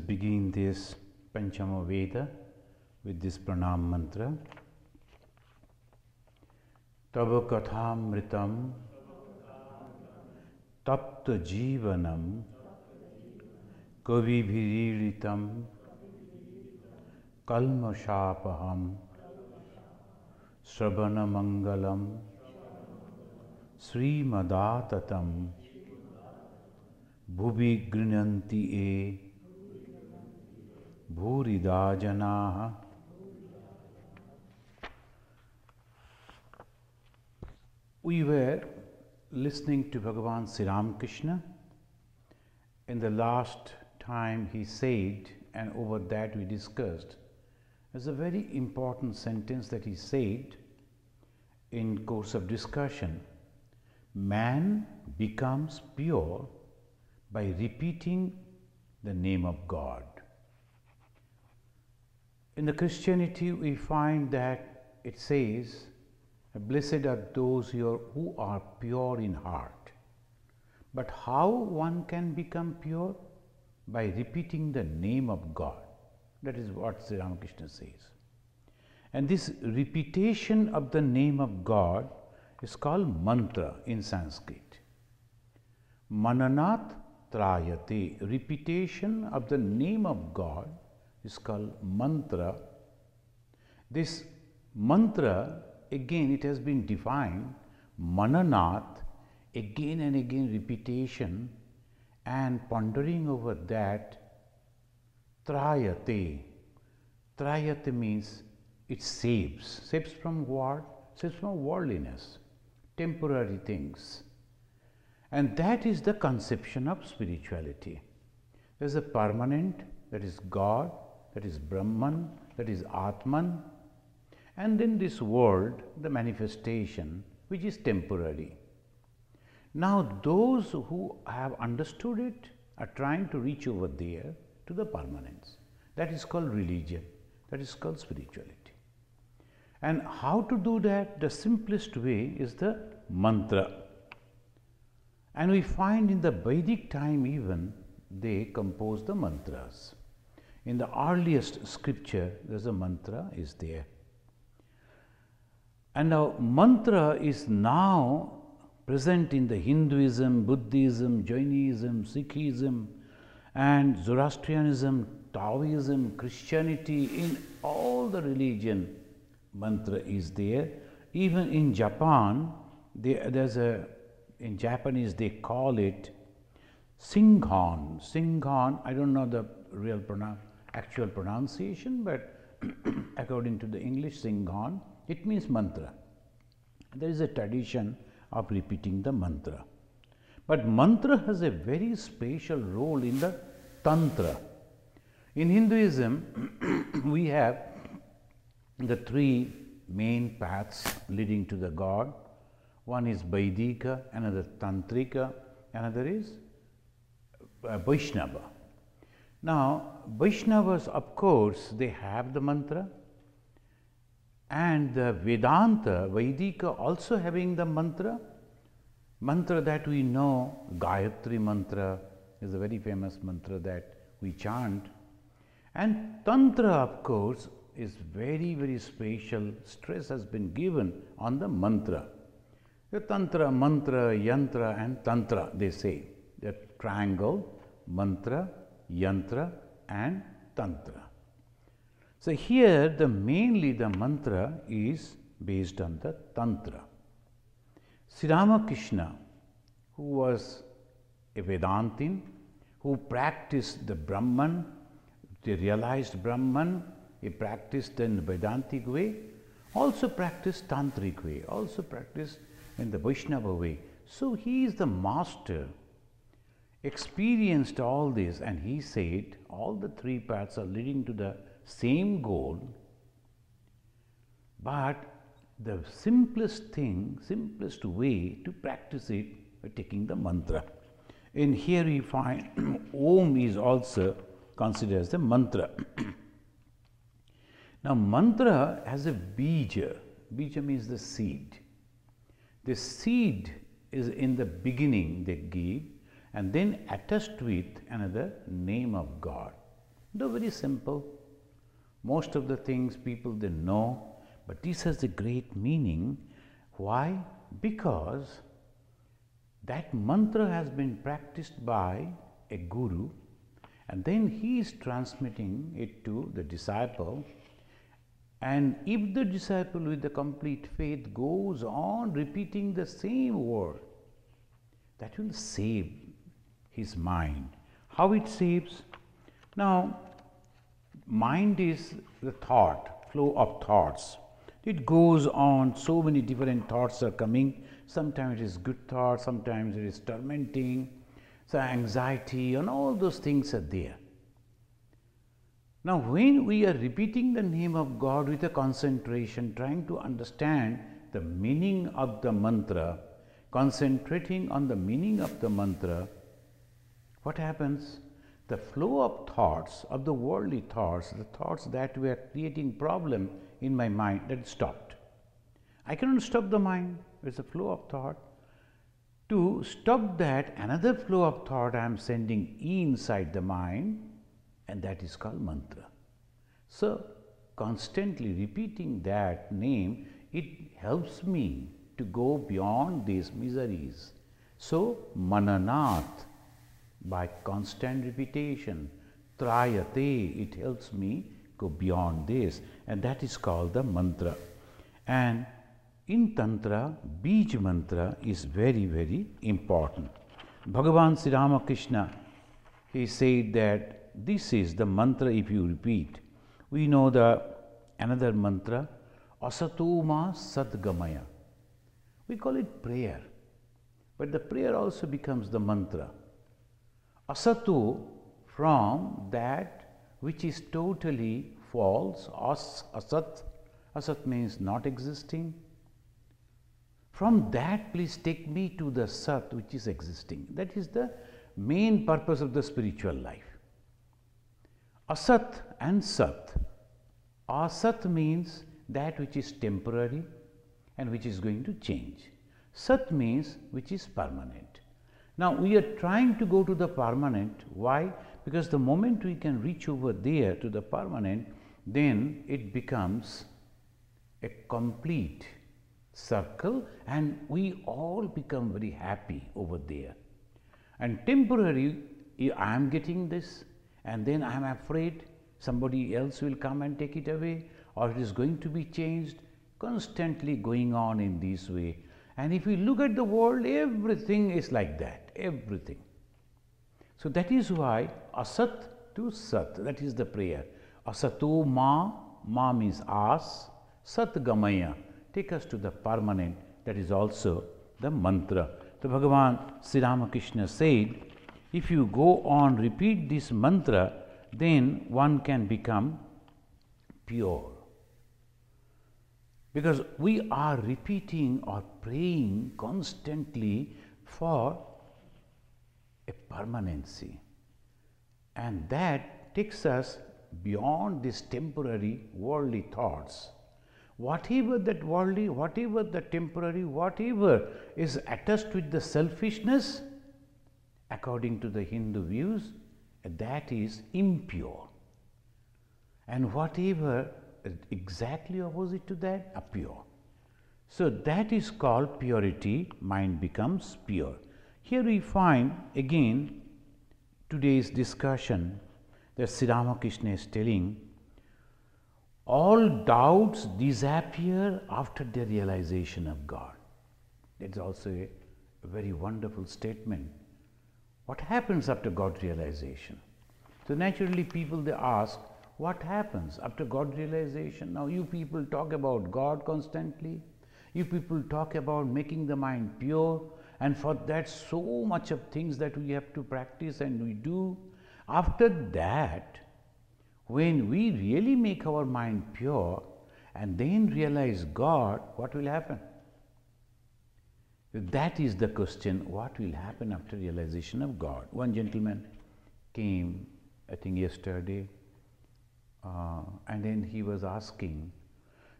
begin this Panchama Veda with this pranam mantra. Tava kathamritam tapta jivanam kavibhiriritam kalmashapaham sravana mangalam srimadatam bhuvi grinanti e bhurida janaha. We were listening to Bhagavan Sri Ramakrishna. In the last time he said, and over that we discussed, there's a very important sentence that he said in course of discussion. Man becomes pure by repeating the name of God. In the Christianity we find that it says, blessed are those who are pure in heart. But how one can become pure? By repeating the name of God. That is what Sri Ramakrishna says. And this repetition of the name of God is called mantra in Sanskrit. Mananat trayate. Repetition of the name of God is called mantra. This mantra, again it has been defined, mananat, again and again repetition and pondering over that. Trayate. Trayate means it saves. Saves from what? Saves from worldliness, temporary things. And that is the conception of spirituality. There is a permanent, that is God, that is Brahman, that is Atman, and then this world, the manifestation, which is temporary. Now those who have understood it are trying to reach over there to the permanence. That is called religion, that is called spirituality. And how to do that? The simplest way is the mantra. And we find in the Vedic time even, they compose the mantras. In the earliest scripture, there's a mantra is there. And now mantra is now present in the Hinduism, Buddhism, Jainism, Sikhism, and Zoroastrianism, Taoism, Christianity, in all the religion, mantra is there. Even in Japan, in Japanese they call it Singhan. Singhan, I don't know the real actual pronunciation, but according to the English, Singhan, it means mantra. There is a tradition of repeating the mantra. But mantra has a very special role in the Tantra. In Hinduism, we have the three main paths leading to the God. One is Vaidika, another Tantrika, another is Vaishnava. Now, Vaishnavas, of course, they have the mantra, and the Vedanta, Vaidika, also having the mantra. Mantra that we know, Gayatri mantra is a very famous mantra that we chant. And Tantra, of course, is very, very special. Stress has been given on the mantra. The Tantra, mantra, yantra and tantra, they say. The triangle, mantra, yantra and tantra. So here mainly the mantra is based on the tantra. Sri Ramakrishna, who was a Vedantin, who practiced the Brahman, they realized Brahman, he practiced in the Vedantic way, also practiced Tantric way, also practiced in the Vaishnava way. So he is the master, experienced all this, and he said all the three paths are leading to the same goal, but the simplest thing, simplest way to practice it by taking the mantra. In here we find Om is also considered as the mantra. Now mantra has a bija. Bija means the seed. The seed is in the beginning they give, and then attached with another name of God. Though very simple. Most of the things people they know, but this has a great meaning. Why? Because that mantra has been practiced by a guru, and then he is transmitting it to the disciple. And if the disciple with the complete faith goes on repeating the same word, that will save his mind. How it saves? Now, mind is the thought, flow of thoughts. It goes on, so many different thoughts are coming. Sometimes it is good thoughts, sometimes it is tormenting, so anxiety, and all those things are there. Now, when we are repeating the name of God with a concentration, trying to understand the meaning of the mantra, concentrating on the meaning of the mantra, what happens? The flow of thoughts, of the worldly thoughts, the thoughts that were creating problem in my mind, that stopped. I cannot stop the mind, it's a flow of thought. To stop that, another flow of thought I am sending inside the mind, and that is called mantra. So, constantly repeating that name, it helps me to go beyond these miseries. So, mananat, by constant repetition, trayate, it helps me go beyond this, and that is called the mantra. And in Tantra, Bij mantra is very, very important. Bhagavan Sri Ramakrishna, he said that this is the mantra if you repeat. We know the another mantra, asatoma sadgamaya. We call it prayer, but the prayer also becomes the mantra. Asatu, from that which is totally false, asat, asat means not existing. From that, please take me to the Sat, which is existing. That is the main purpose of the spiritual life. Asat and Sat. Asat means that which is temporary and which is going to change. Sat means which is permanent. Now, we are trying to go to the permanent. Why? Because the moment we can reach over there to the permanent, then it becomes a complete circle, and we all become very happy over there. And temporary, I am getting this, and then I am afraid somebody else will come and take it away, or it is going to be changed, constantly going on in this way. And if we look at the world, everything is like that, everything. So that is why asat to sat, that is the prayer. Asato ma, ma means as, sat gamaya, take us to the permanent, that is also the mantra. So Bhagavan Sri Ramakrishna said, if you go on repeat this mantra, then one can become pure. Because we are repeating or praying constantly for a permanency, and that takes us beyond these temporary worldly thoughts. Whatever that worldly, whatever the temporary, whatever is attached with the selfishness, according to the Hindu views, that is impure. And whatever exactly opposite to that, pure. So that is called purity, mind becomes pure. Here we find again today's discussion that Sri Ramakrishna is telling, all doubts disappear after the realization of God. That is also a very wonderful statement. What happens after God realization? So naturally people they ask, what happens after God realization? Now you people talk about God constantly, you people talk about making the mind pure, and for that so much of things that we have to practice and we do. After that, when we really make our mind pure and then realize God, what will happen? That is the question, what will happen after realization of God? One gentleman came, I think yesterday, and then he was asking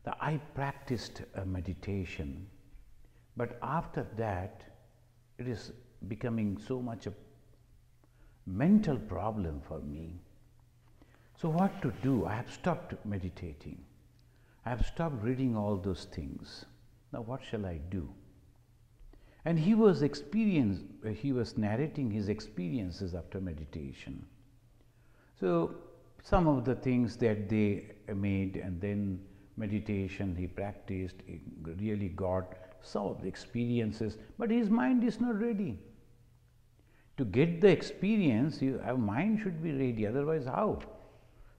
that I practiced a meditation, but after that it is becoming so much a mental problem for me. So what to do? I have stopped meditating. I have stopped reading all those things. Now what shall I do? And he was narrating his experiences after meditation. So some of the things that they made, and then meditation he practiced, he really got some of the experiences, but his mind is not ready. To get the experience, our mind should be ready, otherwise how?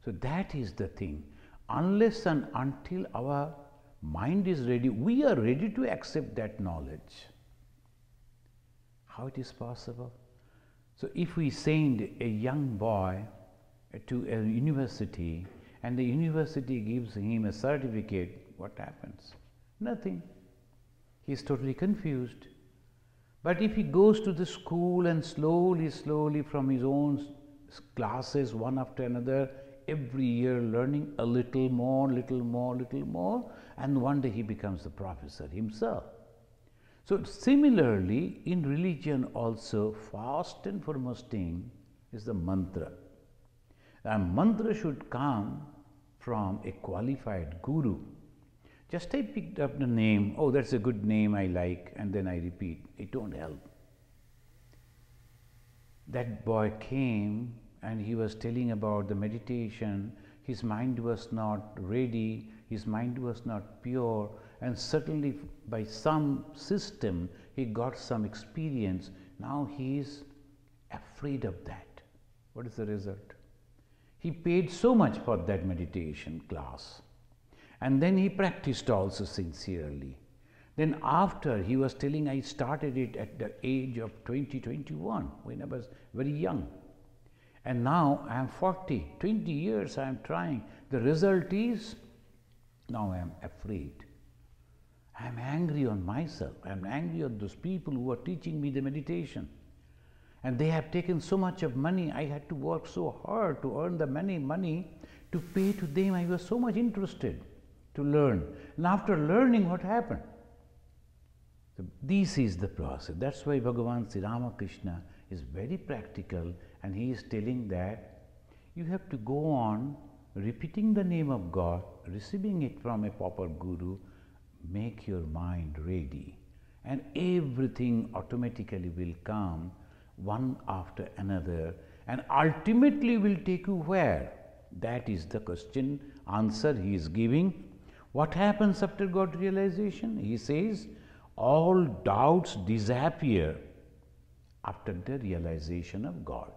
So that is the thing. Unless and until our mind is ready, we are ready to accept that knowledge. How it is possible? So if we send a young boy to a university and the university gives him a certificate, what happens? Nothing. He is totally confused. But if he goes to the school and slowly from his own classes, one after another, every year learning a little more, and one day he becomes the professor himself. So similarly, in religion also, first and foremost thing is the mantra. A mantra should come from a qualified guru. Just I picked up the name, oh, that's a good name, I like, and then I repeat. It don't help. That boy came and he was telling about the meditation. His mind was not ready, his mind was not pure, and suddenly by some system he got some experience. Now he is afraid of that. What is the result? He paid so much for that meditation class, and then he practiced also sincerely. Then after, he was telling, I started it at the age of 21, when I was very young. And now I am 40, 20 years I am trying. The result is, now I am afraid. I am angry on myself. I am angry on those people who are teaching me the meditation. And they have taken so much of money. I had to work so hard to earn the money to pay to them. I was so much interested to learn. And after learning, what happened? So this is the process. That's why Bhagavan Sri Ramakrishna is very practical, and he is telling that you have to go on repeating the name of God, receiving it from a proper guru, make your mind ready, and everything automatically will come one after another, and ultimately will take you where? That is the question, answer he is giving. What happens after God realization? He says, all doubts disappear after the realization of God.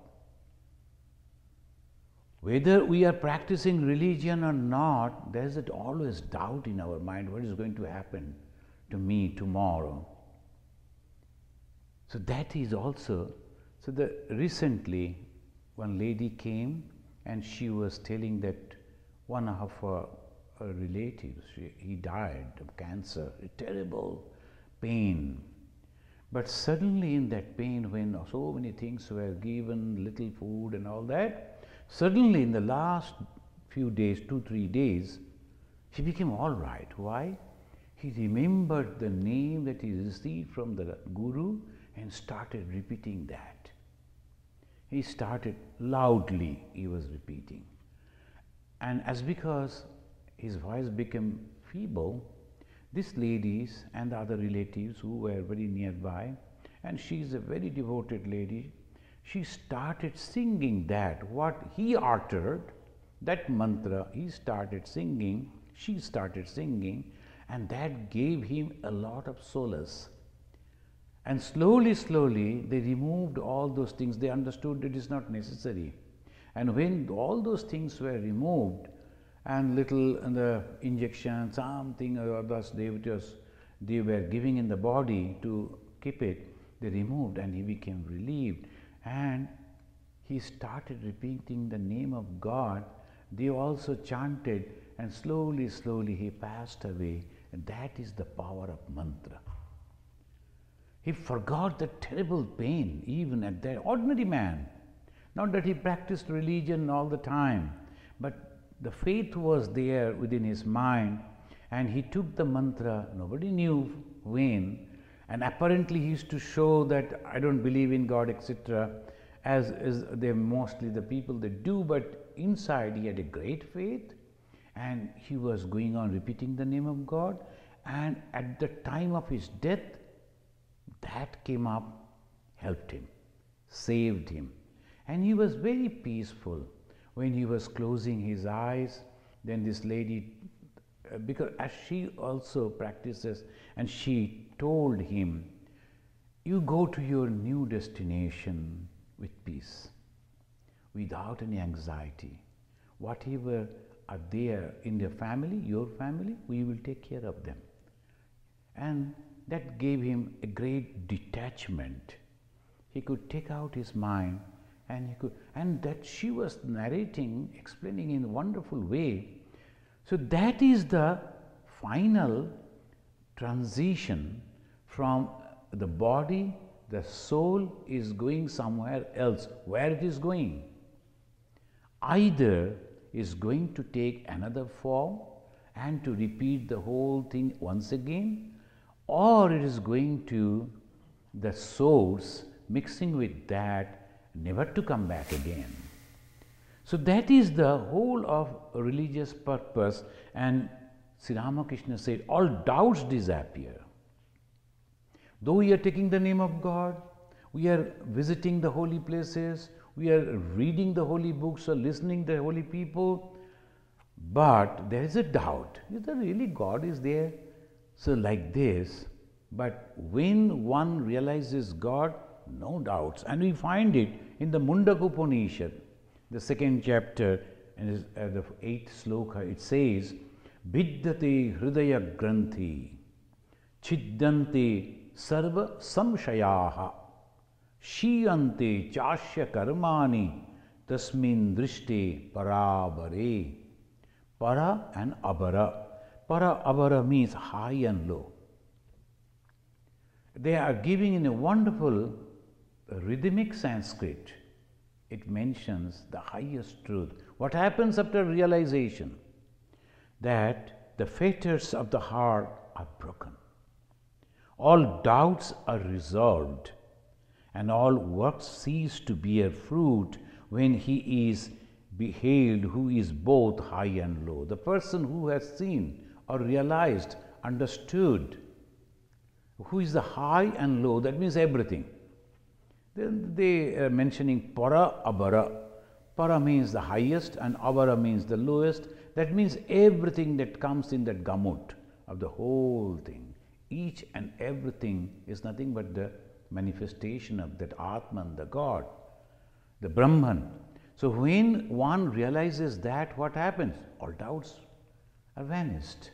Whether we are practicing religion or not, there is always doubt in our mind, what is going to happen to me tomorrow? So that is also, recently one lady came and she was telling that one of her relatives, he died of cancer, a terrible pain. But suddenly in that pain, when so many things were given, little food and all that, suddenly in the last few days, 2-3 days, he became all right. Why? He remembered the name that he received from the Guru and started repeating that. He started loudly, he was repeating. And as because his voice became feeble, these ladies and the other relatives who were very nearby, and she is a very devoted lady, she started singing that, what he uttered, that mantra, he started singing, she started singing, and that gave him a lot of solace. And slowly, they removed all those things. They understood it is not necessary. And when all those things were removed, and the injection, something or others they were giving in the body to keep it, they removed, and he became relieved. And he started repeating the name of God. They also chanted, and slowly he passed away. And that is the power of mantra. He forgot the terrible pain, even at that ordinary man. Not that he practiced religion all the time, but the faith was there within his mind, and he took the mantra, nobody knew when, and apparently he used to show that I don't believe in God, etc., as they mostly the people that do, but inside he had a great faith, and he was going on repeating the name of God, and at the time of his death, that came up, helped him, saved him, and he was very peaceful. When he was closing his eyes, then this lady, because as she also practices, and she told him, you go to your new destination with peace, without any anxiety. Whatever are there in their family, your family, we will take care of them. And that gave him a great detachment. He could take out his mind, and that she was narrating, explaining in a wonderful way. So that is the final transition from the body, the soul is going somewhere else. Where it is going? Either is going to take another form and to repeat the whole thing once again, or it is going to the source, mixing with that, never to come back again. So that is the whole of religious purpose, and Sri Ramakrishna said, all doubts disappear. Though we are taking the name of God, we are visiting the holy places, we are reading the holy books or listening to the holy people, but there is a doubt. Is there really God is there? So like this, but when one realizes God, no doubts. And we find it in the Mundaka Upanishad, the 2nd chapter, and the 8th sloka, it says, Vidyate hridaya granthi, chiddante sarva samshayaha, shiyante chasya karmani, tasmin drishte parabare. Para and abara. Para abara means high and low. They are giving in a wonderful rhythmic Sanskrit. It mentions the highest truth. What happens after realization? That the fetters of the heart are broken. All doubts are resolved, and all works cease to bear fruit when he is beheld who is both high and low. The person who has seen or realized, understood, who is the high and low, that means everything. Then they are mentioning para abara. Para means the highest and abara means the lowest. That means everything that comes in that gamut of the whole thing. Each and everything is nothing but the manifestation of that Atman, the God, the Brahman. So when one realizes that, what happens? All doubts are vanished.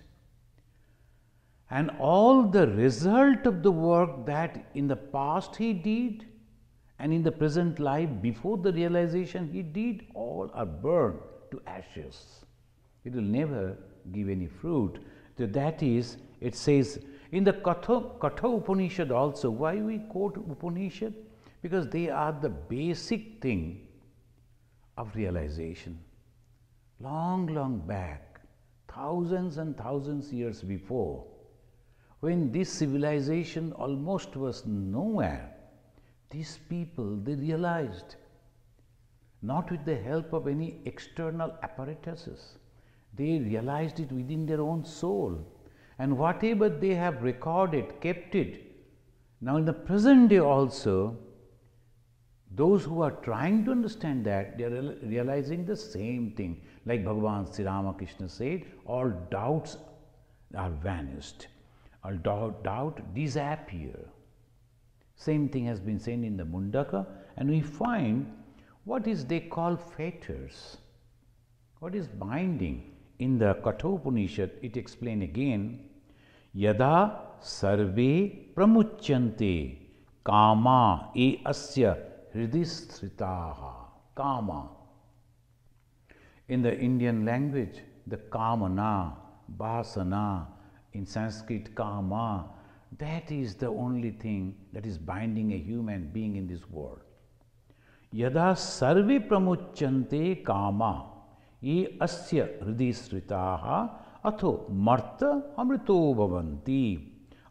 And all the result of the work that in the past he did and in the present life before the realization he did, all are burned to ashes. It will never give any fruit. So that is, it says in the Katha Upanishad also. Why we quote Upanishad? Because they are the basic thing of realization. Long, long back, thousands and thousands years before, when this civilization almost was nowhere, these people, they realized, not with the help of any external apparatuses, they realized it within their own soul. And whatever they have recorded, kept it. Now in the present day also, those who are trying to understand that, they are realizing the same thing. Like Bhagavan Sri Ramakrishna said, all doubts are vanished. All doubt disappear. Same thing has been said in the Mundaka, and we find what is they call fetters. What is binding? In the Katha Upanishad, it explains again, Yada sarve pramuchyante kama e asya hridisritaha. Kama. In the Indian language, the kamana, vasana, in Sanskrit kama, that is the only thing that is binding a human being in this world. Yada sarve pramuchyante kama ye asya hridisritaha atho marta amrito bhavanti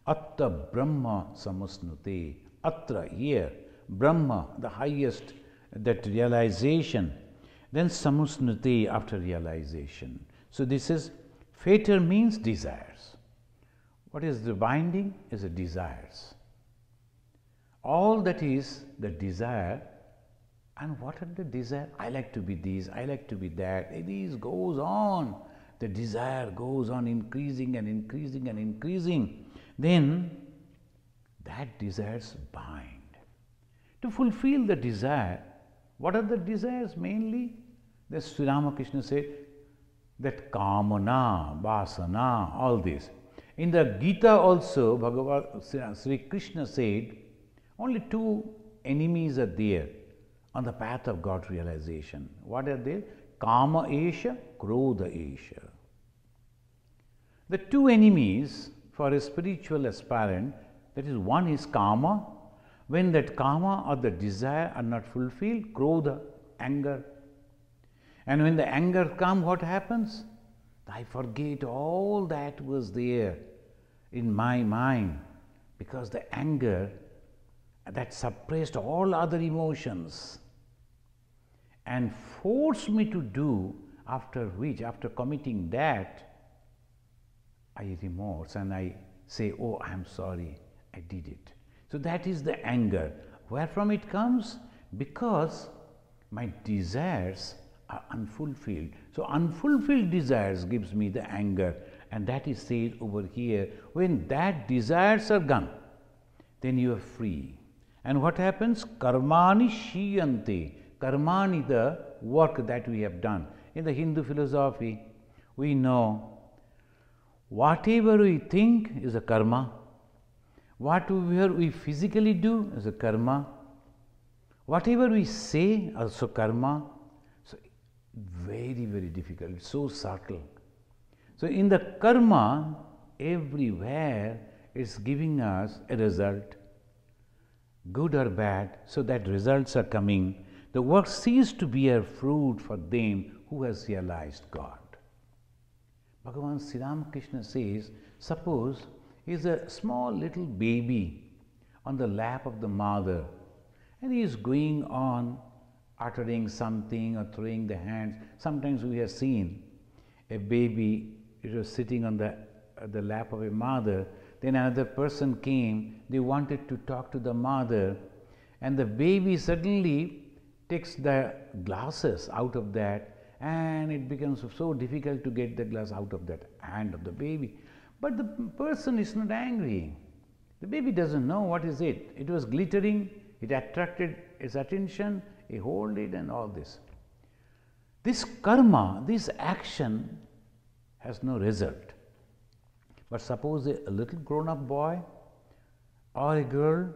atta brahma samusnute. Atra, here, Brahma, the highest, that realization, Then samusnute, after realization. So this is, fetter means desires. What is the binding? Is the desires. All that is the desire. And what are the desire? I like to be this, I like to be that. This goes on. The desire goes on increasing and increasing and increasing. Then that desires bind. To fulfill the desire, what are the desires mainly? The Sri Ramakrishna said that kamana, vasana, all this. In the Gita also, Sri Krishna said, only two enemies are there on the path of God realization. What are they? Kama esha, krodha esha. The two enemies for a spiritual aspirant, that is, one is kama. When that kama or the desire are not fulfilled, krodha, anger. And when the anger comes, what happens? I forget all that was there in my mind, because the anger that suppressed all other emotions and forced me to do, after which, after committing that, I remorse and I say, oh, I am sorry, I did it. So that is the anger. Where from it comes? Because my desires are unfulfilled. So unfulfilled desires gives me the anger, and that is said over here. When that desires are gone, then you are free. And what happens? Karmani shiyante. Karmani, the work that we have done. In the Hindu philosophy, we know whatever we think is a karma. Whatever we physically do is a karma. Whatever we say also karma. So very, very difficult. It's so subtle. So in the karma, everywhere it's giving us a result, good or bad. So that results are coming. The work ceases to bear fruit for them who has realized God. Bhagavan Sri Ramakrishna says, suppose is a small little baby on the lap of the mother, and he is going on uttering something or throwing the hands. Sometimes we have seen a baby, it was sitting on the lap of a mother, then another person came, they wanted to talk to the mother, and the baby suddenly takes the glasses out of that, and it becomes so difficult to get the glass out of that hand of the baby. But the person is not angry. The baby doesn't know what is it. It was glittering, it attracted his attention, he held it and all this. This karma, this action has no result. But suppose a little grown-up boy or a girl,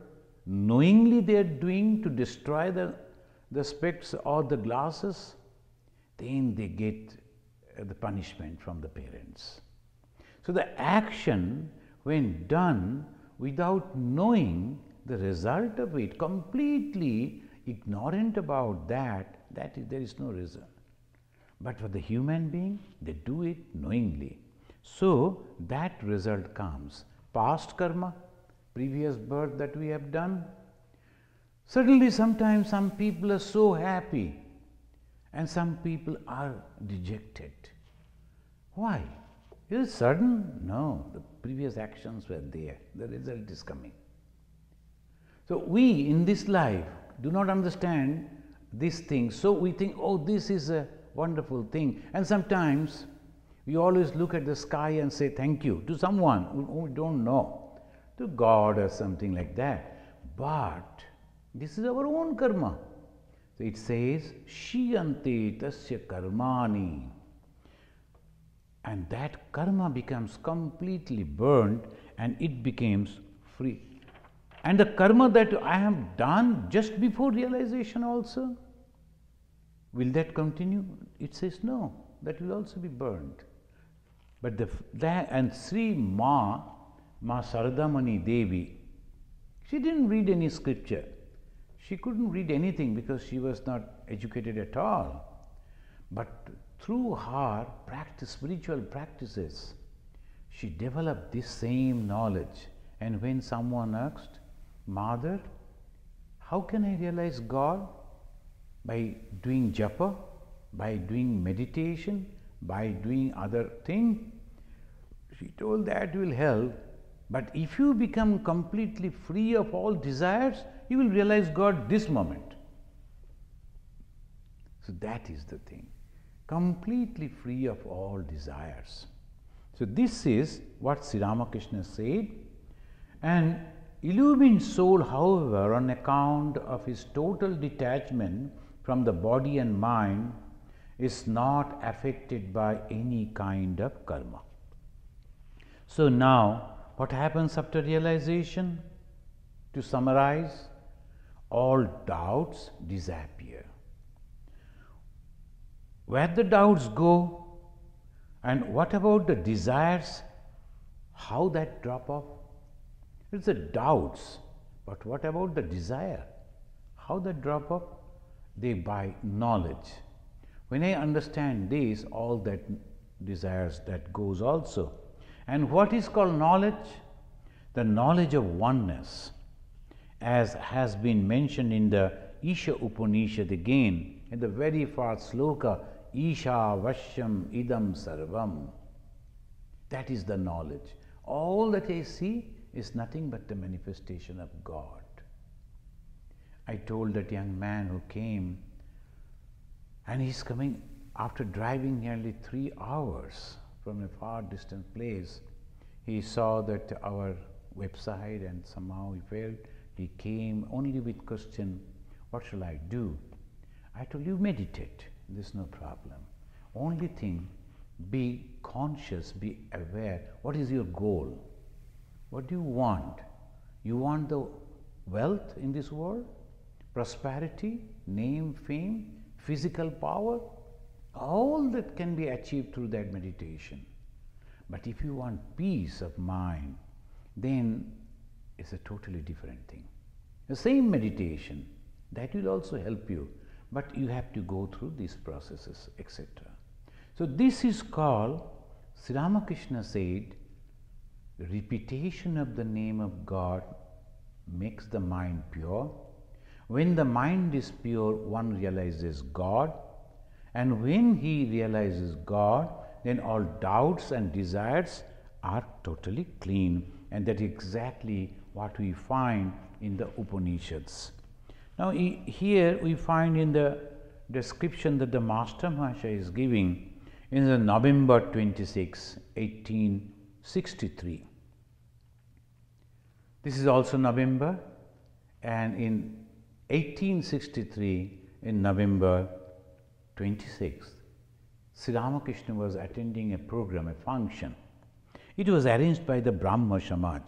knowingly they are doing to destroy the specs or the glasses, then they get the punishment from the parents. So the action, when done without knowing the result of it, completely ignorant about that, there is no result. But for the human being, they do it knowingly. So that result comes. Past karma, previous birth that we have done. Suddenly sometimes some people are so happy and some people are dejected. Why? Is it sudden? No, the previous actions were there. The result is coming. So we in this life do not understand these things. So we think, oh, this is a wonderful thing. And sometimes we always look at the sky and say thank you to someone who we don't know, to God or something like that. But this is our own karma. So it says, Shiyante tasya karmani. And that karma becomes completely burned and it becomes free. And the karma that I have done just before realization also, will that continue? It says no, that will also be burned. But and Sri Ma Saradamani Devi, she didn't read any scripture. She couldn't read anything because she was not educated at all. But through her spiritual practices, she developed this same knowledge. And when someone asked, Mother, how can I realize God? By doing japa? by doing meditation, by doing other thing. She told that will help, but if you become completely free of all desires, you will realize God this moment. So that is the thing, completely free of all desires. So this is what Sri Ramakrishna said. And illumined soul, however, on account of his total detachment from the body and mind, is not affected by any kind of karma. So now, what happens after realization? To summarize, all doubts disappear. Where the doubts go, and what about the desires? How that drop off? It's the doubts, but what about the desire? How that drop off? They by knowledge. When I understand this, all that desires that goes also. And what is called knowledge? The knowledge of oneness, as has been mentioned in the Isha Upanishad again, in the very first sloka, Isha Vashyam Idam Sarvam. That is the knowledge. All that I see is nothing but the manifestation of God. I told that young man who came, and he's coming after driving nearly 3 hours from a far distant place. He saw that our website and somehow he felt, he came only with question, what shall I do? I told you, meditate, there's no problem. Only thing, be conscious, be aware. What is your goal? What do you want? You want the wealth in this world? Prosperity, name, fame, physical power? All that can be achieved through that meditation. But if you want peace of mind, then it's a totally different thing. The same meditation, that will also help you, but you have to go through these processes, etc. So this is called, Sri Ramakrishna said, repetition of the name of God makes the mind pure. When the mind is pure, one realizes God, and when he realizes God, then all doubts and desires are totally clean, and that is exactly what we find in the Upanishads. Now here we find in the description that the Master Mahasaya is giving in the November 26, 1863. This is also November, and in 1863, in November 26th, Sri Ramakrishna was attending a program, a function. It was arranged by the Brahma Samaj,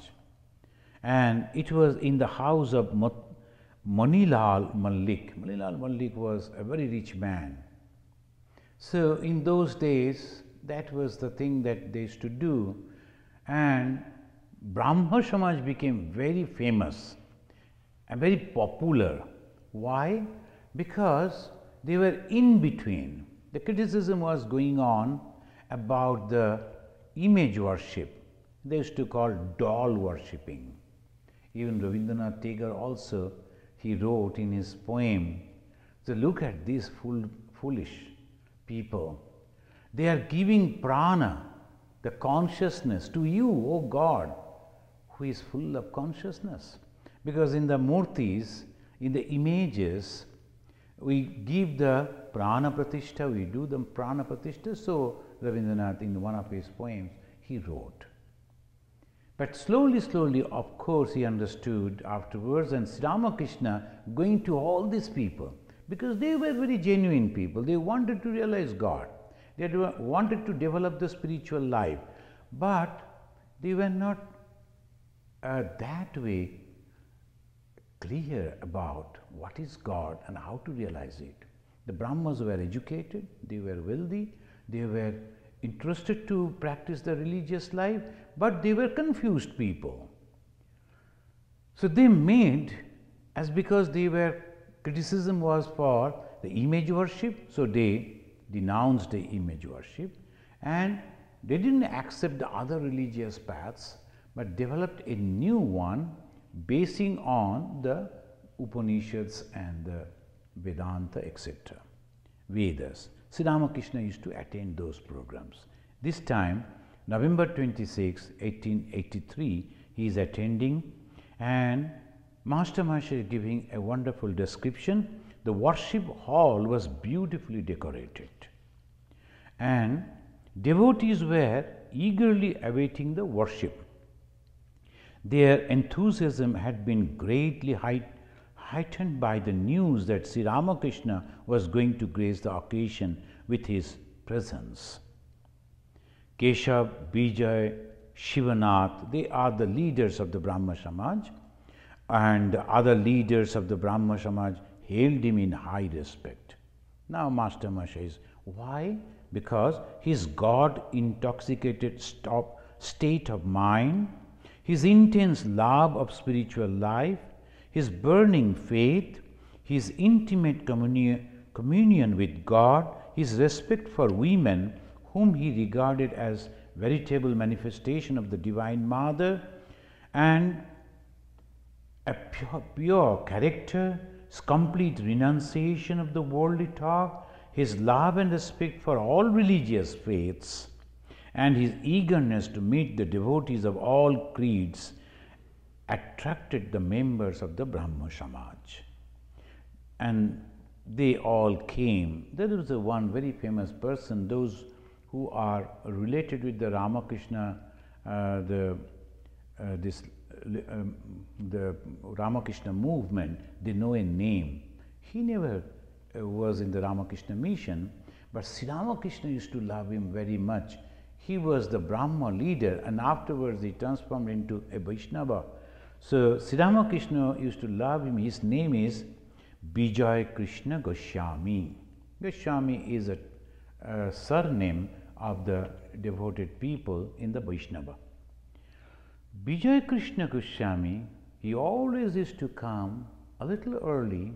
and it was in the house of Manilal Malik. Manilal Malik was a very rich man. So in those days, that was the thing that they used to do, and Brahma Samaj became very famous and very popular. Why? Because they were in between. The criticism was going on about the image worship. They used to call doll worshipping. Even Rabindranath Tagore also, he wrote in his poem, so look at these foolish people. They are giving prana, the consciousness, to you, O God, who is full of consciousness. Because in the murtis, in the images, we give the prana pratishtha, we do the prana pratishtha. So Rabindranath, in one of his poems, he wrote. But slowly, of course, he understood afterwards, and Sri Ramakrishna going to all these people, because they were very genuine people. They wanted to realize God. They wanted to develop the spiritual life, but they were not that way clear about what is God and how to realize it. The Brahmas were educated, they were wealthy, they were interested to practice the religious life, but they were confused people. So they made, as because they were, criticism was for the image worship, so they denounced the image worship, and they didn't accept the other religious paths, but developed a new one basing on the Upanishads and the Vedanta, etc., Vedas. Sri Ramakrishna used to attend those programs. This time, November 26, 1883, he is attending, and Master Maharshi is giving a wonderful description. The worship hall was beautifully decorated, and devotees were eagerly awaiting the worship. Their enthusiasm had been greatly heightened by the news that Sri Ramakrishna was going to grace the occasion with his presence. Keshav, Vijay, Shivanath, they are the leaders of the Brahma Samaj, and other leaders of the Brahma Samaj hailed him in high respect. Now Master Maharshi says, why? Because his God-intoxicated state of mind, his intense love of spiritual life, his burning faith, his intimate communion with God, his respect for women, whom he regarded as veritable manifestation of the Divine Mother, and a pure character, his complete renunciation of the worldly talk, his love and respect for all religious faiths, and his eagerness to meet the devotees of all creeds attracted the members of the Brahma Samaj. And they all came. There was one very famous person, those who are related with the Ramakrishna, the Ramakrishna movement, they know a name. He never was in the Ramakrishna mission, but Sri Ramakrishna used to love him very much. He was the Brahma leader, and afterwards he transformed into a Vaishnava. So Sri Ramakrishna used to love him. His name is Vijay Krishna Goswami. Goswami is a surname of the devoted people in the Vaishnava. Vijay Krishna Goswami, he always used to come a little early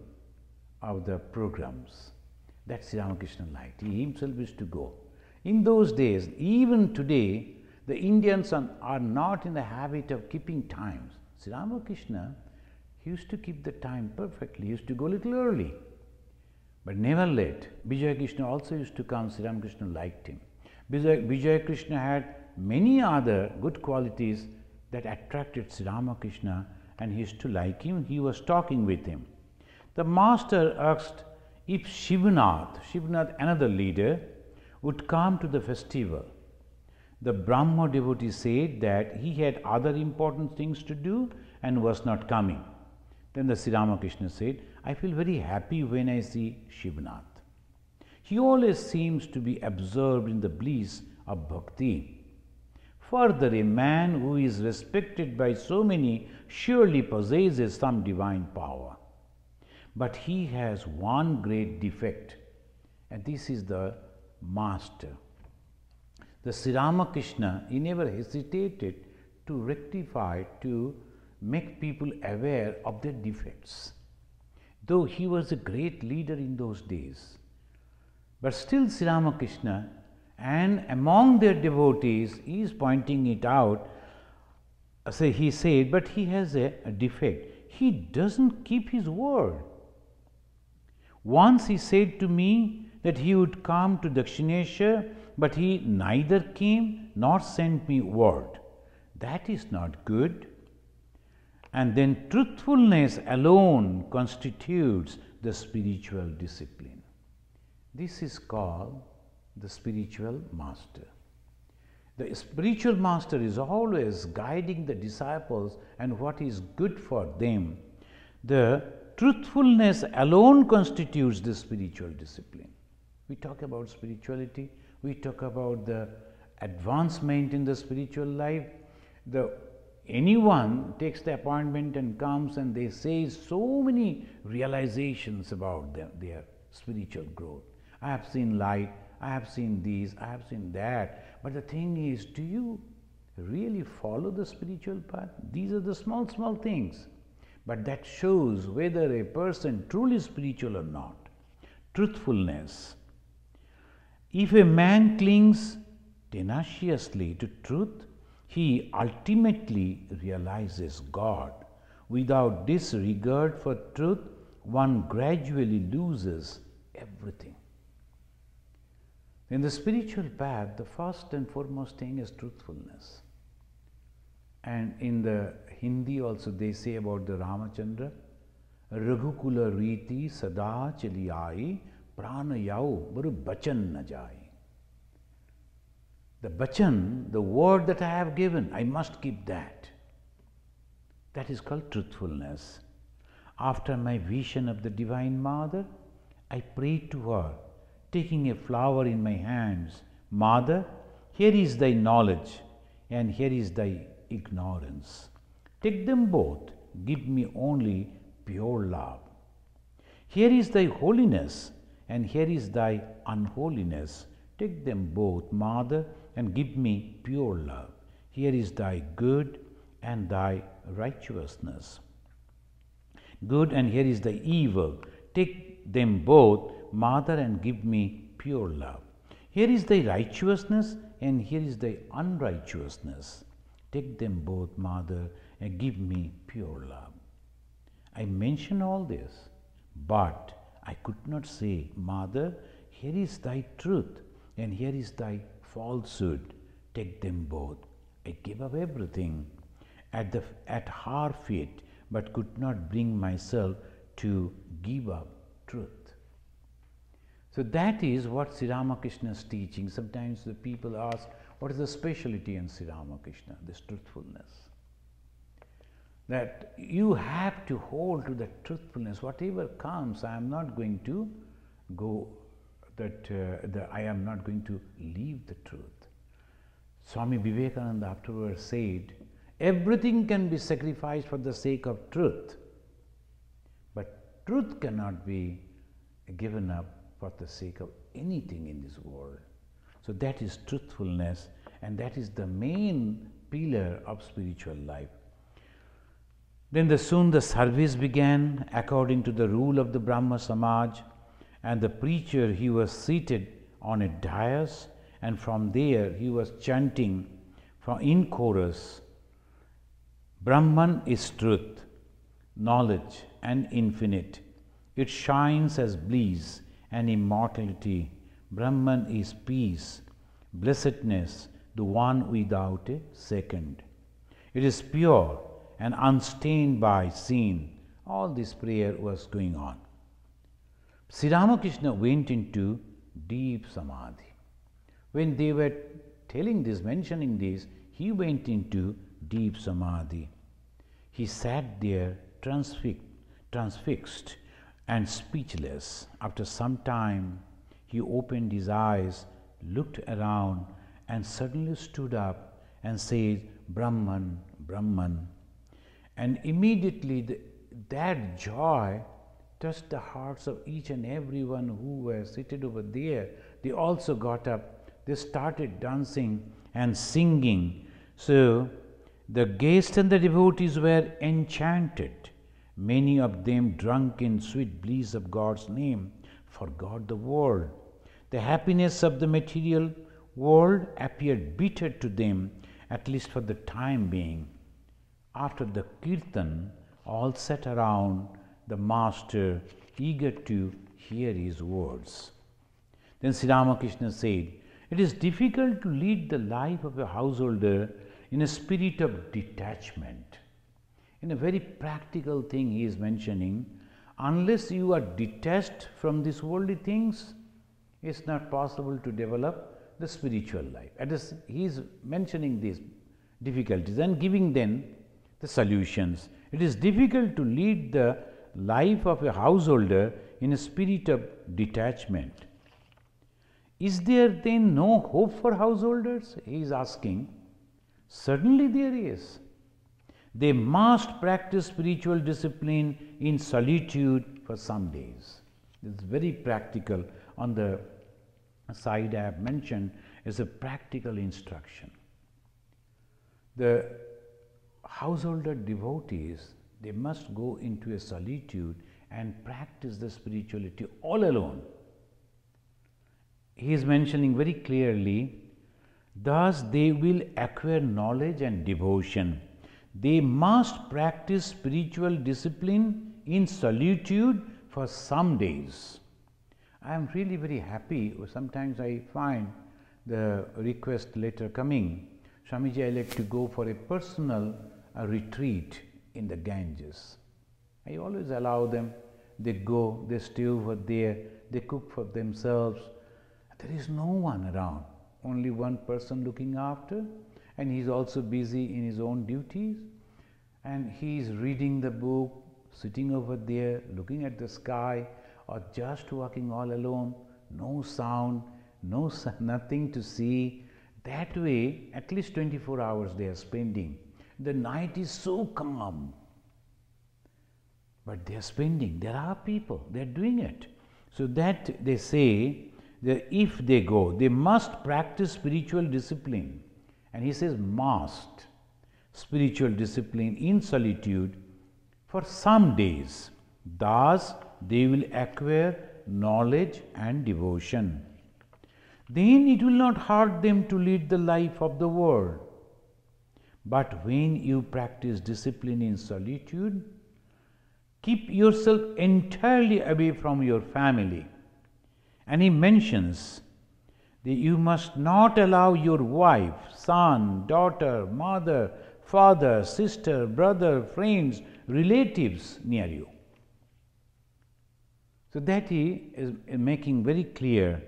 of the programs that Sri Ramakrishna liked. He himself used to go. In those days, even today, the Indians are not in the habit of keeping times. Sri Ramakrishna, he used to keep the time perfectly. He used to go a little early, but never late. Vijay Krishna also used to come. Sri Ramakrishna liked him. Vijay Krishna had many other good qualities that attracted Sri Ramakrishna, and he used to like him. He was talking with him. The master asked if Shivanath, another leader, would come to the festival. The Brahma devotee said that he had other important things to do and was not coming. Then the Sri Ramakrishna said, I feel very happy when I see Shivanath. He always seems to be absorbed in the bliss of bhakti. Further, a man who is respected by so many surely possesses some divine power. But he has one great defect, and this is the master. The Sri Ramakrishna, he never hesitated to rectify, to make people aware of their defects. Though he was a great leader in those days, but still Sri Ramakrishna, and among their devotees, he is pointing it out. So he said, but he has a defect. He doesn't keep his word. Once he said to me that he would come to Dakshinesha, but he neither came nor sent me word. That is not good. And then truthfulness alone constitutes the spiritual discipline. This is called the spiritual master. The spiritual master is always guiding the disciples and what is good for them. The truthfulness alone constitutes the spiritual discipline. We talk about spirituality, we talk about the advancement in the spiritual life. Anyone takes the appointment and comes and they say so many realizations about their spiritual growth. I have seen light, I have seen this, I have seen that. But the thing is, do you really follow the spiritual path? These are the small things. But that shows whether a person truly spiritual or not. Truthfulness. If a man clings tenaciously to truth, he ultimately realizes God. Without disregard for truth, one gradually loses everything. In the spiritual path, the first and foremost thing is truthfulness. And in the Hindi also they say about the Ramachandra, Raghukula Riti Sada Chali Ai Prana Yau Baru Bachan Na Jai. The bachan, the word that I have given, I must keep that. That is called truthfulness. After my vision of the Divine Mother, I prayed to her, taking a flower in my hands, Mother, here is thy knowledge and here is thy ignorance. Take them both, give me only pure love. Here is thy holiness and here is thy unholiness. Take them both, Mother, and give me pure love. Here is thy good and thy righteousness. Good and here is the evil. Take them both, Mother, and give me pure love. Here is thy righteousness and here is thy unrighteousness. Take them both, Mother, and give me pure love. I mention all this, but I could not say, Mother, here is thy truth and here is thy falsehood. Take them both. I gave up everything at her feet, but could not bring myself to give up truth. So that is what Sri Ramakrishna is teaching. Sometimes the people ask, what is the speciality in Sri Ramakrishna? This truthfulness. That you have to hold to that truthfulness. Whatever comes, I am not going to go, I am not going to leave the truth. Swami Vivekananda afterwards said, everything can be sacrificed for the sake of truth, but truth cannot be given up for the sake of anything in this world. So that is truthfulness, and that is the main pillar of spiritual life. Then soon the service began according to the rule of the Brahma Samaj, and the preacher, he was seated on a dais, and from there he was chanting in chorus, Brahman is truth, knowledge and infinite. It shines as bliss and immortality. Brahman is peace, blessedness, the one without a second. It is pure and unstained by sin. All this prayer was going on. Sri Ramakrishna went into deep samadhi. When they were telling this, mentioning this, he went into deep samadhi. He sat there transfixed and speechless. After some time, he opened his eyes, looked around, and suddenly stood up and said, Brahman, Brahman. And immediately that joy touched the hearts of each and everyone who were seated over there. They also got up. They started dancing and singing. So the guests and the devotees were enchanted. Many of them, drunk in sweet bliss of God's name, forgot the world. The happiness of the material world appeared bitter to them, at least for the time being. After the kirtan, all sat around the master, eager to hear his words. Then Sri Ramakrishna said, it is difficult to lead the life of a householder in a spirit of detachment. In a very practical thing he is mentioning, unless you are detached from these worldly things, it's not possible to develop the spiritual life. He is mentioning these difficulties and giving then the solutions. It is difficult to lead the life of a householder in a spirit of detachment. Is there then no hope for householders? He is asking. Certainly there is. They must practice spiritual discipline in solitude for some days. This is very practical. On the side I have mentioned is a practical instruction. The householder devotees, they must go into a solitude and practice the spirituality all alone. He is mentioning very clearly, thus they will acquire knowledge and devotion. They must practice spiritual discipline in solitude for some days. I am really very happy. Sometimes I find the request letter coming, Swamiji, I like to go for a personal retreat in the Ganges. I always allow them. They go, they stay over there, they cook for themselves. There is no one around, only one person looking after, and he is also busy in his own duties, and he is reading the book, sitting over there, looking at the sky, or just walking all alone, no sound, nothing to see. That way, at least 24 hours they are spending. The night is so calm. But they are spending. There are people, they are doing it. So that they say that if they go, they must practice spiritual discipline. And he says must. Spiritual discipline in solitude for some days. Thus, they will acquire knowledge and devotion. Then it will not hurt them to lead the life of the world. But when you practice discipline in solitude, keep yourself entirely away from your family. And he mentions that you must not allow your wife, son, daughter, mother, father, sister, brother, friends, relatives near you. So that he is making very clear,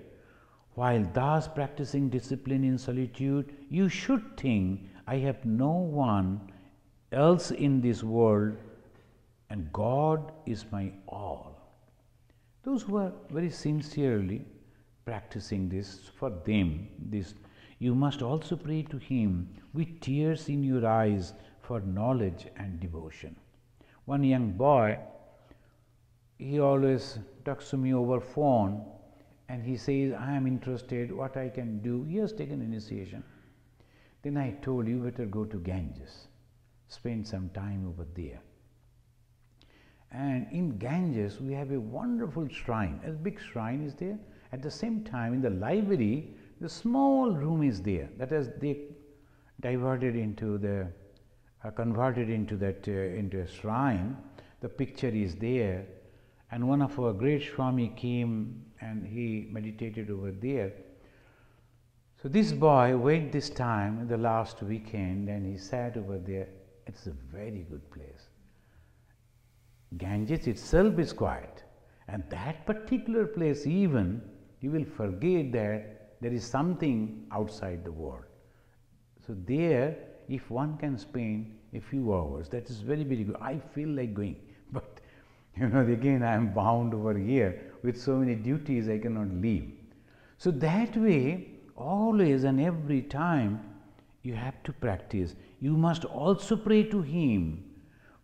while thus practicing discipline in solitude, you should think, I have no one else in this world and God is my all. Those who are very sincerely practicing this, for them, this, you must also pray to Him with tears in your eyes for knowledge and devotion. One young boy, he always talks to me over phone and he says, I am interested, what I can do. He has taken initiation. Then I told you better go to Ganges, spend some time over there. And in Ganges, we have a wonderful shrine. A big shrine is there. At the same time, in the library, the small room is there. That is, they diverted into the, converted into that into a shrine. The picture is there, and one of our great Swami came and he meditated over there. So this boy went this time in the last weekend, and he sat over there. It's a very good place. Ganges itself is quiet, and that particular place, even you will forget that there is something outside the world. So there, if one can spend a few hours, that is very, very good. I feel like going, but again I am bound over here with so many duties, I cannot leave. So that way, always and every time you have to practice. You must also pray to Him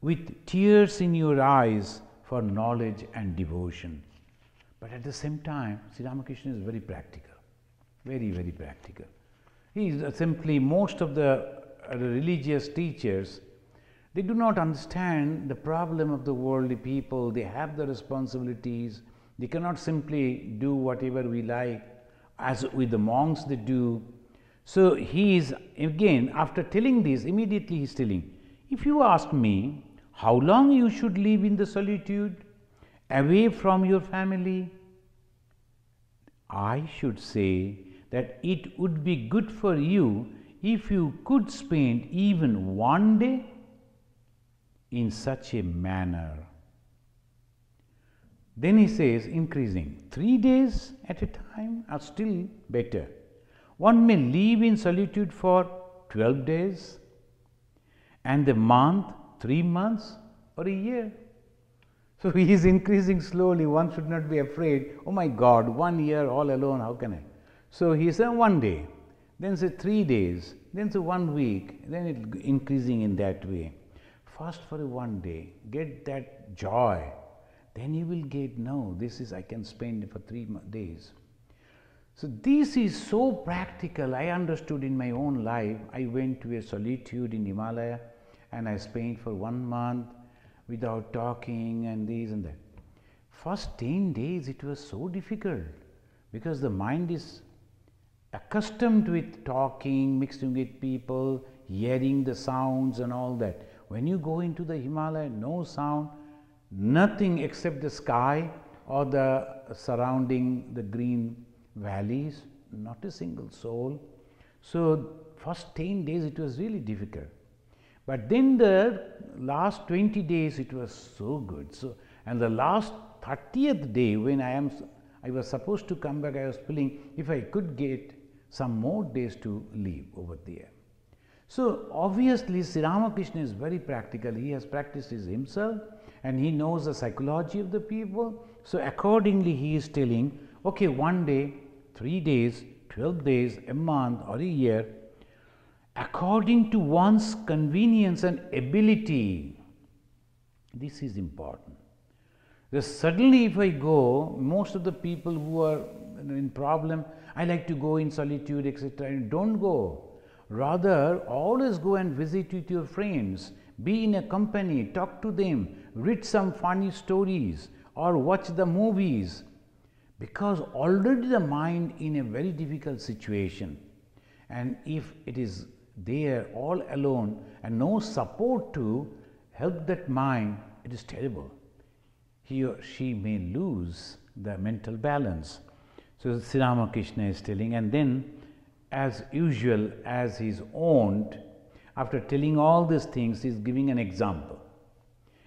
with tears in your eyes for knowledge and devotion. But at the same time, Sri Ramakrishna is very practical, very, very practical. He is simply, most of the religious teachers, they do not understand the problem of the worldly people. They have the responsibilities. They cannot simply do whatever we like, as with the monks they do. So he is, again, after telling this, immediately he is telling, if you ask me, how long you should live in the solitude, away from your family, I should say that it would be good for you if you could spend even one day in such a manner. Then he says, increasing, 3 days at a time are still better. One may live in solitude for 12 days, and a month, 3 months, or a year. So he is increasing slowly. One should not be afraid, oh my God, 1 year all alone, how can I? So he said 1 day, then say 3 days, then say 1 week, then it increasing in that way. First for a 1 day, get that joy, then you will get, no, this is I can spend for 3 days. So this is so practical. I understood in my own life. I went to a solitude in Himalaya and I spent for 1 month without talking and this and that. First 10 days it was so difficult because the mind is accustomed with talking, mixing with people, hearing the sounds and all that. When you go into the Himalaya, no sound, nothing except the sky, or the surrounding the green valleys, not a single soul. So first 10 days it was really difficult. But then the last 20 days it was so good. So, and the last 30th day when I was supposed to come back, I was feeling if I could get some more days to live over there. So obviously Sri Ramakrishna is very practical. He has practiced it himself and he knows the psychology of the people. So accordingly he is telling, okay, 1 day, 3 days, 12 days, a month or a year, according to one's convenience and ability. This is important. Because suddenly if I go, most of the people who are in problem, I like to go in solitude, etc. Don't go. Rather, always go and visit with your friends, be in a company, talk to them, read some funny stories or watch the movies. Because already the mind in a very difficult situation, and if it is there all alone and no support to help that mind, it is terrible. He or she may lose the mental balance. So Sri Ramakrishna is telling, and then as usual, as he is owned, after telling all these things, he is giving an example.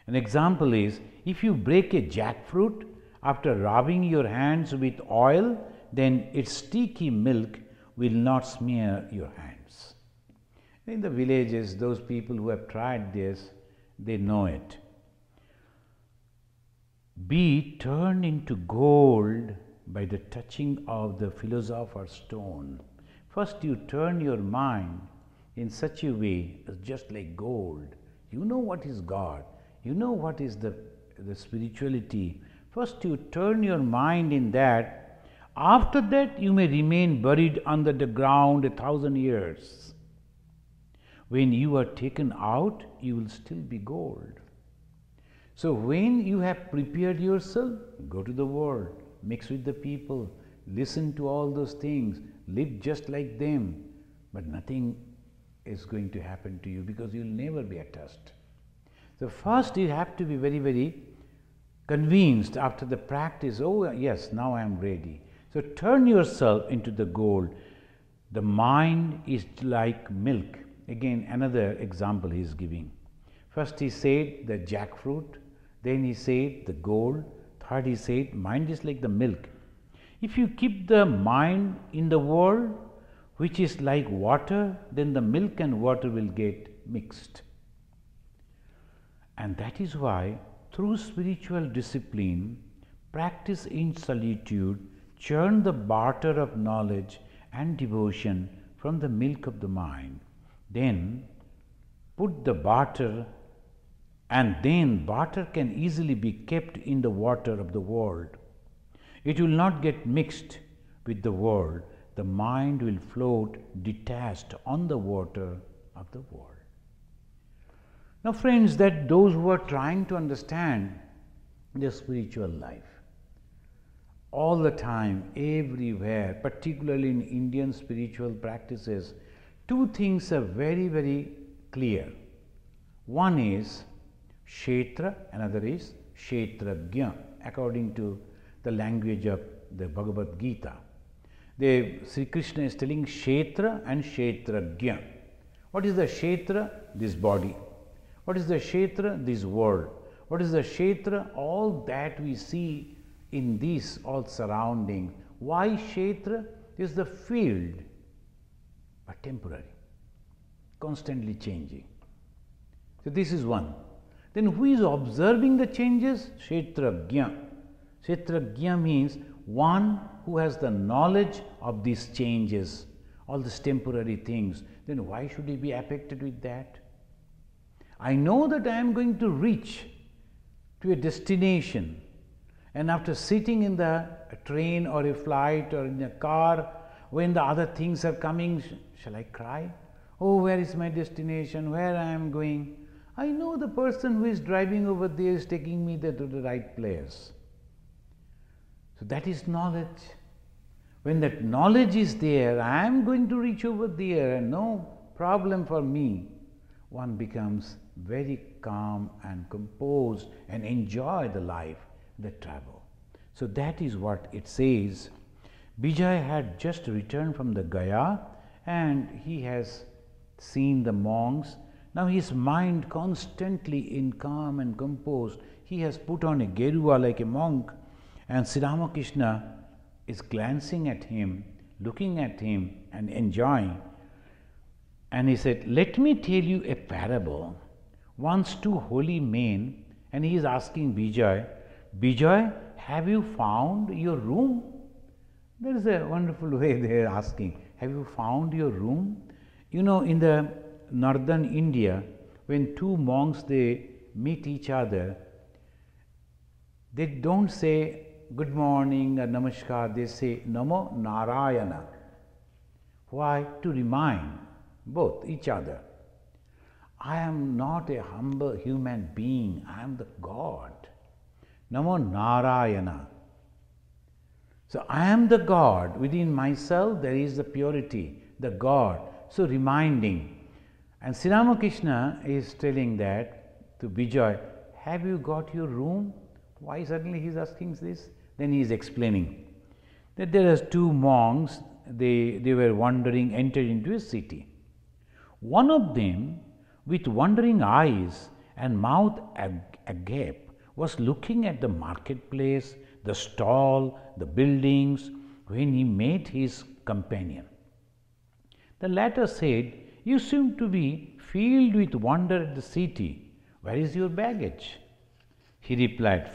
An example is, if you break a jackfruit, after rubbing your hands with oil, then its sticky milk will not smear your hands. In the villages, those people who have tried this, they know it. Be turned into gold by the touching of the philosopher's stone. First you turn your mind in such a way as just like gold. You know what is God. You know what is the spirituality. First you turn your mind in that. After that you may remain buried under the ground 1,000 years. When you are taken out, you will still be gold. So when you have prepared yourself, go to the world, mix with the people, listen to all those things, live just like them, but nothing is going to happen to you because you will never be attached. So first you have to be very, very convinced after the practice, oh yes, now I am ready. So turn yourself into the gold. The mind is like milk. Again, another example he is giving. First he said the jackfruit, then he said the gold, third he said mind is like the milk. If you keep the mind in the world, which is like water, then the milk and water will get mixed. And that is why through spiritual discipline, practice in solitude, churn the butter of knowledge and devotion from the milk of the mind. Then put the butter, and then butter can easily be kept in the water of the world. It will not get mixed with the world. The mind will float detached on the water of the world. Now friends, that those who are trying to understand their spiritual life, all the time, everywhere, particularly in Indian spiritual practices, two things are very, very clear. One is Kshetra, another is Kshetrajna, according to the language of the Bhagavad Gita. Sri Krishna is telling Kshetra and Kshetrajna. What is the Kshetra? This body. What is the Kshetra? This world. What is the Kshetra? All that we see in these all surrounding. Why Kshetra? Is the field, but temporary, constantly changing. So this is one. Then who is observing the changes? Kshetrajna. Kshetrajna means one who has the knowledge of these changes, all these temporary things. Then why should he be affected with that? I know that I am going to reach to a destination, and after sitting in the train or a flight or in a car, when the other things are coming, shall I cry? Oh, where is my destination? Where I am going? I know the person who is driving over there is taking me to the right place. So that is knowledge. When that knowledge is there, I am going to reach over there and no problem for me. One becomes very calm and composed and enjoy the life, the travel. So that is what it says. Vijay had just returned from the Gaya and he has seen the monks. Now his mind constantly in calm and composed. He has put on a gerua like a monk, and Sri Ramakrishna is glancing at him, looking at him and enjoying. And he said, "Let me tell you a parable. Once two holy men," and he is asking Vijay, "Vijay, have you found your room?" There is a wonderful way they are asking, "Have you found your room?" You know, in the northern India, when two monks they meet each other, they don't say good morning or namaskar, they say Namo Narayana. Why? To remind both each other, I am not a humble human being, I am the God. Namo Narayana. So I am the God. Within myself there is the purity, the God. So reminding. And Sri Ramakrishna is telling that to Vijay, have you got your room? Why suddenly he is asking this? Then he is explaining that there are two monks, they were wandering, entered into a city. One of them, with wandering eyes and mouth agape, was looking at the marketplace, the stall, the buildings, when he met his companion. The latter said, "You seem to be filled with wonder at the city. Where is your baggage?" He replied,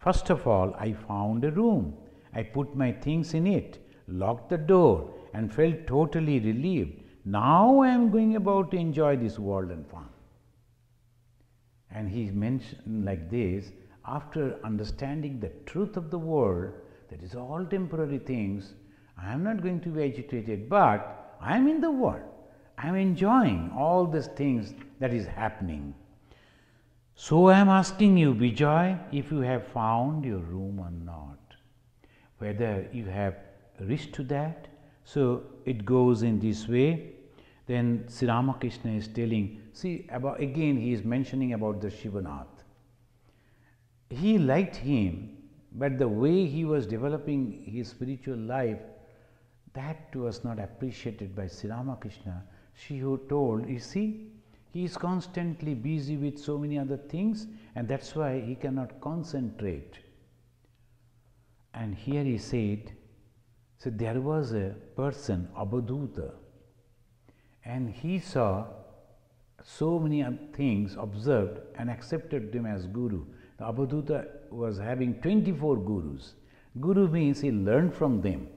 First of all, I found a room. I put my things in it, locked the door, and felt totally relieved. Now I am going about to enjoy this world and fun." And he mentioned like this, after understanding the truth of the world, that is all temporary things, I am not going to be agitated, but I am in the world. I am enjoying all these things that is happening. So I am asking you, Vijay, if you have found your room or not, whether you have reached to that. So it goes in this way. Then Sri Ramakrishna is telling, see, about again he is mentioning about the Shivanath. He liked him, but the way he was developing his spiritual life, that was not appreciated by Sri Ramakrishna. She who told, you see, he is constantly busy with so many other things, and that's why he cannot concentrate. And here he said, so there was a person, Abhaduta, and he saw so many things, observed and accepted them as guru. The Abhaduta was having 24 gurus. Guru means he learned from them.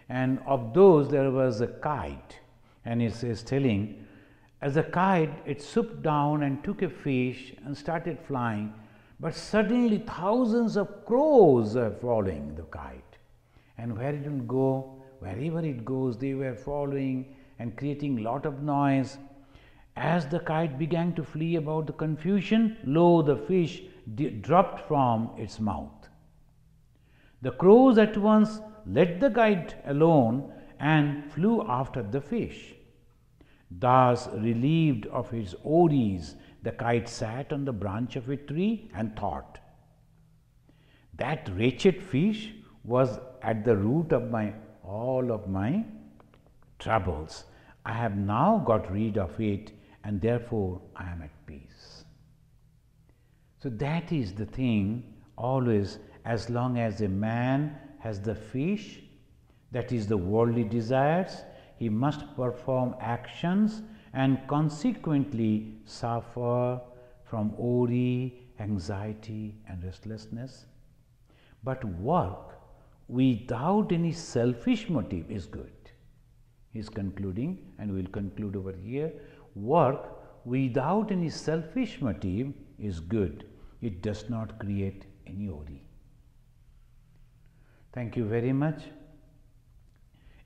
And of those there was a kite, and he is telling, as a kite it swooped down and took a fish and started flying, but suddenly thousands of crows are following the kite. And where it will go, wherever it goes, they were following and creating lot of noise. As the kite began to flee about the confusion, lo, the fish dropped from its mouth. The crows at once let the kite alone and flew after the fish. Thus, relieved of its worries, the kite sat on the branch of a tree and thought, that wretched fish was at the root of all of my troubles. I have now got rid of it, and therefore I am at peace. So that is the thing, always, as long as a man has the fish, that is the worldly desires, he must perform actions and consequently suffer from worry, anxiety and restlessness. But work without any selfish motive is good. He is concluding, and we will conclude over here. Work without any selfish motive is good. It does not create any worry. Thank you very much.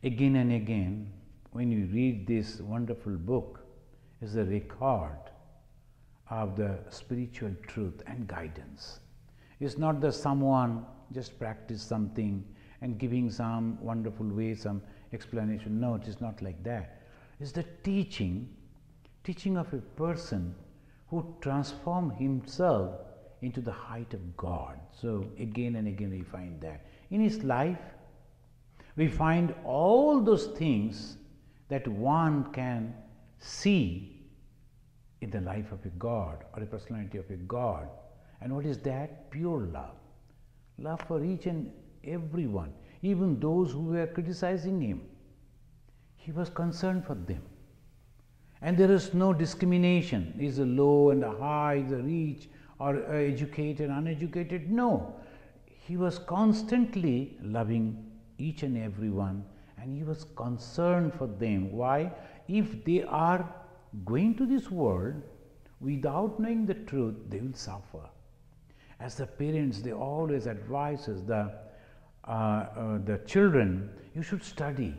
Again and again, when you read this wonderful book, is a record of the spiritual truth and guidance. It's not that someone just practice something and giving some wonderful way, some explanation. No, it is not like that. It's the teaching of a person who transformed himself into the height of God. So again and again we find that. In his life, we find all those things that one can see in the life of a God or a personality of a God. And what is that? Pure love. Love for each and everyone, even those who were criticizing him. He was concerned for them. And there is no discrimination. Is a low and a high, is a rich or educated, uneducated? No. He was constantly loving each and everyone, and he was concerned for them. Why? If they are going to this world without knowing the truth, they will suffer. As the parents, they always advise us, the children, you should study.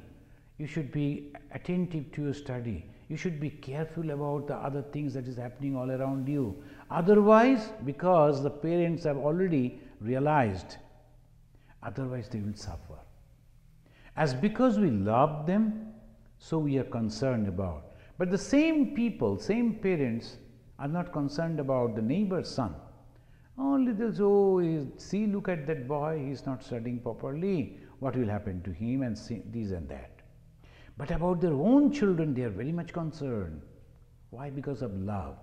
You should be attentive to your study. You should be careful about the other things that is happening all around you. Otherwise, because the parents have already realized, otherwise they will suffer. As because we love them, so we are concerned about. But the same people, same parents are not concerned about the neighbor's son. Only they'll say, oh, see, look at that boy, he's not studying properly. What will happen to him, and see, this and that. But about their own children, they are very much concerned. Why? Because of love.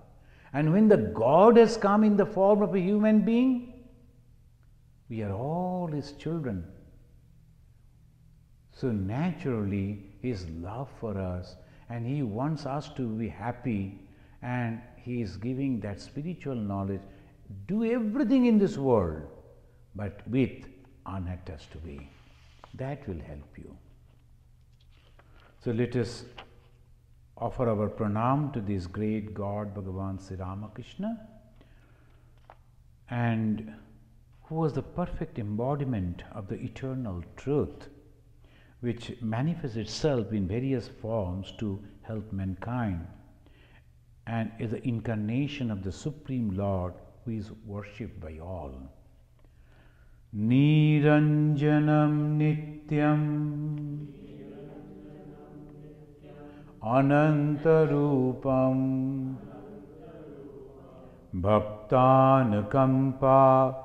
And when the God has come in the form of a human being, we are all his children. So naturally, his love for us, and he wants us to be happy, and he is giving that spiritual knowledge. Do everything in this world, but with unattached to me. That will help you. So let us offer our pranam to this great God, Bhagavan Sri Ramakrishna, and who was the perfect embodiment of the eternal truth, which manifests itself in various forms to help mankind, and is the incarnation of the Supreme Lord, who is worshipped by all. Niranjanam Nityam Anantarupam Bhaktanukampa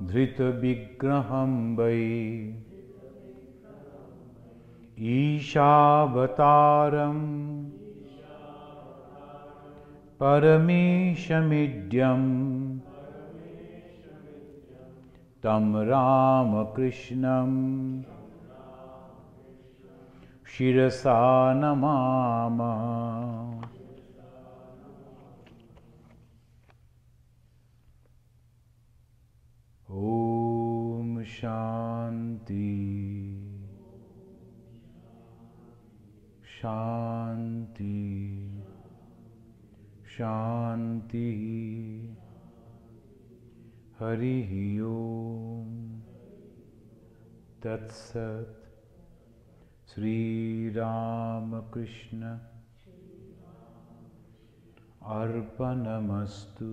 Dhrita Vigraham Vai Ishavataram Parameshamidyam Tam Ramakrishnam Shirasa Namama. Om Shanti Shanti Shanti. Harihi Om Tat Sat. Sri Ramakrishna Arpanamastu.